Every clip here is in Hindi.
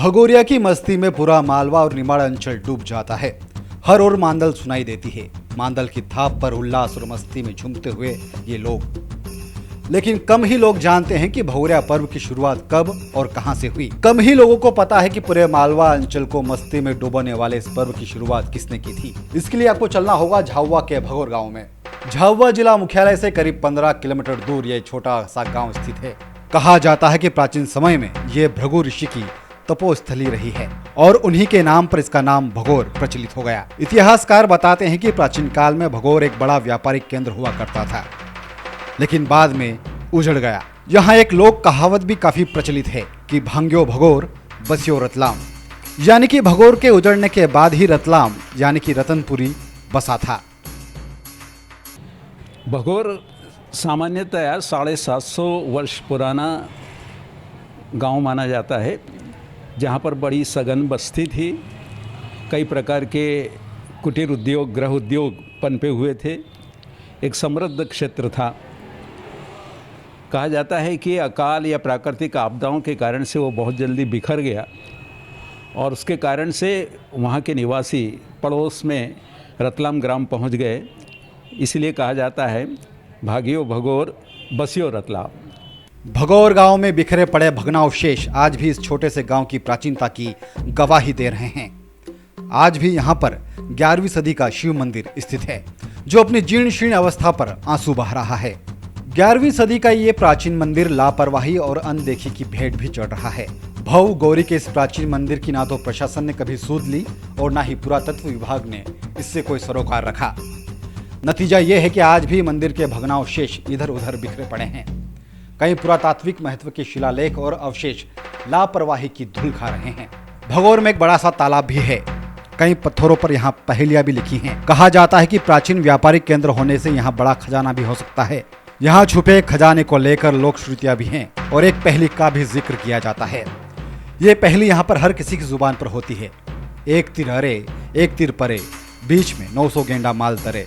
भगोरिया की मस्ती में पूरा मालवा और निमाड़ अंचल डूब जाता है। हर ओर मांदल सुनाई देती है। मांदल की थाप पर उल्लास और मस्ती में झूमते हुए ये लोग, लेकिन कम ही लोग जानते हैं कि भगोरिया पर्व की शुरुआत कब और कहां से हुई। कम ही लोगों को पता है कि पूरे मालवा अंचल को मस्ती में डुबोने वाले इस पर्व की शुरुआत किसने की थी। इसके लिए आपको चलना होगा झाबुआ के भगोर गांव में। झाबुआ जिला मुख्यालय से करीब 15 किलोमीटर दूर ये छोटा सा गांव स्थित है। कहा जाता है कि प्राचीन समय में ये भृगु ऋषि की तपोस्थली रही है और उन्हीं के नाम पर इसका नाम भगोर प्रचलित हो गया। इतिहासकार बताते हैं कि प्राचीन काल में भगोर एक बड़ा व्यापारिक केंद्र हुआ करता था, लेकिन बाद में उजड़ गया। यहाँ एक लोक कहावत भी काफी प्रचलित है कि भांग्यो भगोर बस्यो रतलाम, यानी कि भगोर के उजड़ने के बाद ही रतलाम यानी कि रतनपुरी बसा था। भगोर सामान्यतया 750 वर्ष पुराना गांव माना जाता है, जहां पर बड़ी सघन बस्ती थी। कई प्रकार के कुटीर उद्योग, गृह उद्योग पनपे हुए थे। एक समृद्ध क्षेत्र था। कहा जाता है कि अकाल या प्राकृतिक आपदाओं के कारण से वो बहुत जल्दी बिखर गया और उसके कारण से वहाँ के निवासी पड़ोस में रतलाम ग्राम पहुँच गए। इसलिए कहा जाता है भाग्यो भगोर बस्यो रतलाम। भगोर गांव में बिखरे पड़े भग्नावशेष आज भी इस छोटे से गांव की प्राचीनता की गवाही दे रहे हैं। आज भी यहां पर 11वीं सदी का शिव मंदिर स्थित है, जो अपनी जीर्ण शीर्ण अवस्था पर आंसू बहा रहा है। 11वीं सदी का ये प्राचीन मंदिर लापरवाही और अनदेखी की भेंट भी चढ़ रहा है। भव गौरी के इस प्राचीन मंदिर की ना तो प्रशासन ने कभी सूद ली और ना ही पुरातत्व विभाग ने इससे कोई सरोकार रखा। नतीजा ये है कि आज भी मंदिर के भग्नावशेष इधर उधर बिखरे पड़े हैं। कई पुरातात्विक महत्व के शिलालेख और अवशेष लापरवाही की धूल खा रहे हैं। भगोर में एक बड़ा सा तालाब भी है। कई पत्थरों पर यहाँ पहेलियां भी लिखी हैं। कहा जाता है कि प्राचीन व्यापारिक केंद्र होने से यहाँ बड़ा खजाना भी हो सकता है। यहाँ छुपे खजाने को लेकर लोक श्रुतियां भी हैं और एक पहेली का भी जिक्र किया जाता है। ये पहेली यहाँ पर हर किसी की जुबान पर होती है। एक तीर हरे एक तीर परे, बीच में 900 गेंडा माल तरे।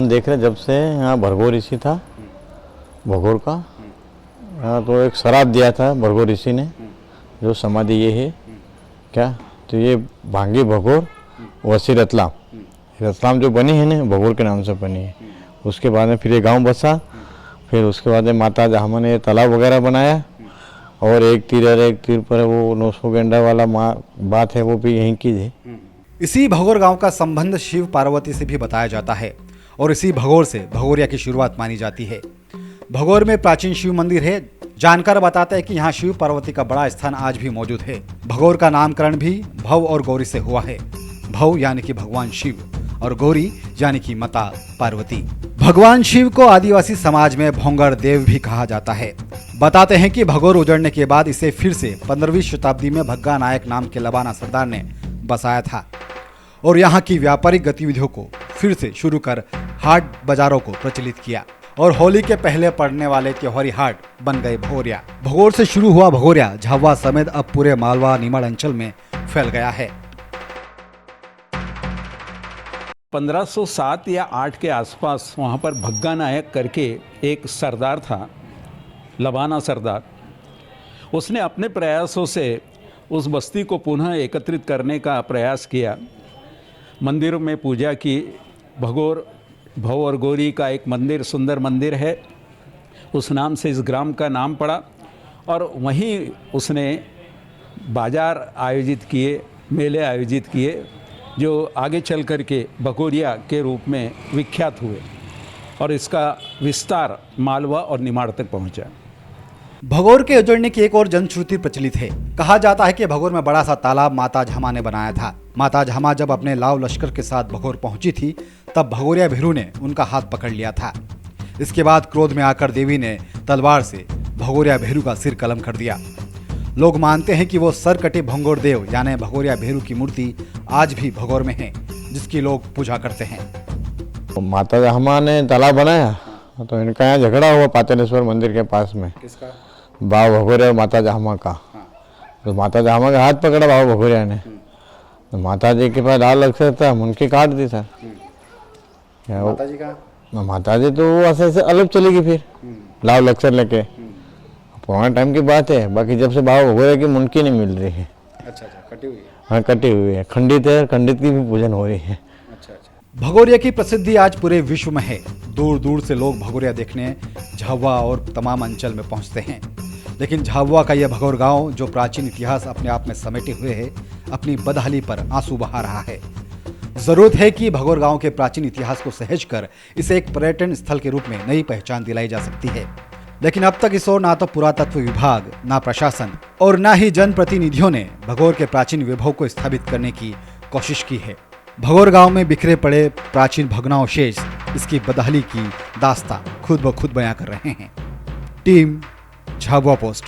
देख रहे जब से यहाँ भरगोर ऋषि था भगोर का, हाँ, तो एक श्राप दिया था भरगोर ऋषि ने, जो समाधि ये है क्या, तो ये भांगी भगोर वसी रतलाम, रतलाम जो बनी है ना भगोर के नाम से बनी है। उसके बाद में फिर ये गांव बसा। फिर उसके बाद में माता जहां ने तालाब वगैरह बनाया और एक तीर पर वो 900 गेंडा वाला बात है वो भी यहीं की है। इसी भगोर गांव का संबंध शिव पार्वती से भी बताया जाता है और इसी भगोर से भगोरिया की शुरुआत मानी जाती है। भगोर में प्राचीन शिव मंदिर है। जानकार बताते हैं कि यहाँ शिव पार्वती का बड़ा स्थान आज भी मौजूद है। भगोर का नामकरण भी भव और गौरी से हुआ है। भव यानी कि भगवान शिव और गौरी यानी कि माता पार्वती। भगवान शिव को आदिवासी समाज में भोंगर देव भी कहा जाता है। बताते हैं कि भगोर उजड़ने के बाद इसे फिर से 15वीं शताब्दी में भग्गा नायक नाम के लबाना सरदार ने बसाया था और यहाँ की व्यापारिक गतिविधियों को फिर से शुरू कर हाट बाजारों को प्रचलित किया और होली के पहले पड़ने वाले त्योहारी हाट बन गए भगोरिया। भगोर से शुरू हुआ भगोरिया झाबुआ समेत अब पूरे मालवा निमाड़ अंचल में फैल गया है। 1507 या 8 के आसपास वहाँ पर भग्गा नायक करके एक सरदार था, लबाना सरदार। उसने अपने प्रयासों से उस बस्ती को पुनः एकत्रित करने का प्रयास किया। मंदिरों में पूजा की। भगोर भव और गौरी का एक मंदिर, सुंदर मंदिर है, उस नाम से इस ग्राम का नाम पड़ा और वहीं उसने बाजार आयोजित किए, मेले आयोजित किए, जो आगे चल कर के भगोरिया के रूप में विख्यात हुए और इसका विस्तार मालवा और निमाड़ तक पहुंचा। भगोर के उजड़ने की एक और जनश्रुति प्रचलित है। कहा जाता है कि भगोर में बड़ा सा तालाब माता झामा ने बनाया था। माता झामा जब अपने लाव लश्कर के साथ भगोर पहुंची थी, तब भगोरिया भिरू ने उनका हाथ पकड़ लिया था। इसके बाद क्रोध में आकर देवी ने तलवार से भगोरिया भेरू का सिर कलम कर दिया। लोग मानते हैं कि वो सरकटे भंगोर देव यानी भगोरिया भेरू की मूर्ति आज भी भगोर में है, जिसकी लोग पूजा करते हैं। माता झामा ने तालाब बनाया तो इनका यहाँ झगड़ा हुआ पातेश्वर मंदिर के पास में। किसका? बाव भगोरिया और माता झामा का। तो माता झामा का हाथ पकड़ा बाव भगोरिया ने, तो माता जी के पास लाल अक्षर था, उनकी काट दी सर। माता जी का? माता जी तो वो ऐसे अलग चली गई फिर लाल अक्षर लेके। पुराने टाइम की बात है। बाकी जब से बाबा भगोरिया की मुंडकी नहीं मिल रही है। अच्छा, कटी हुई है। हाँ, कटी हुई है, खंडित है, खंडित की भी पूजन हो रही है। भगोरिया की प्रसिद्धि आज पूरे विश्व में है। दूर दूर से लोग भगोरिया देखने झाबुआ और तमाम अंचल में पहुंचते हैं। लेकिन झाबुआ का यह भगोर गांव, जो प्राचीन इतिहास अपने आप में समेटे हुए है, अपनी बदहाली पर आंसू बहा रहा है। जरूरत है कि भगोर गांव के प्राचीन इतिहास को सहेज कर इसे एक पर्यटन स्थल के रूप में नई पहचान दिलाई जा सकती है। लेकिन अब तक इस ओर ना तो पुरातत्व विभाग, ना प्रशासन और ना ही जनप्रतिनिधियों ने भगोर के प्राचीन वैभव को स्थापित करने की कोशिश की है। भगोर गांव में बिखरे पड़े प्राचीन भग्नावशेष इसकी बदहाली की दास्तां खुद ब खुद बयां कर रहे हैं। Team Jhabua post.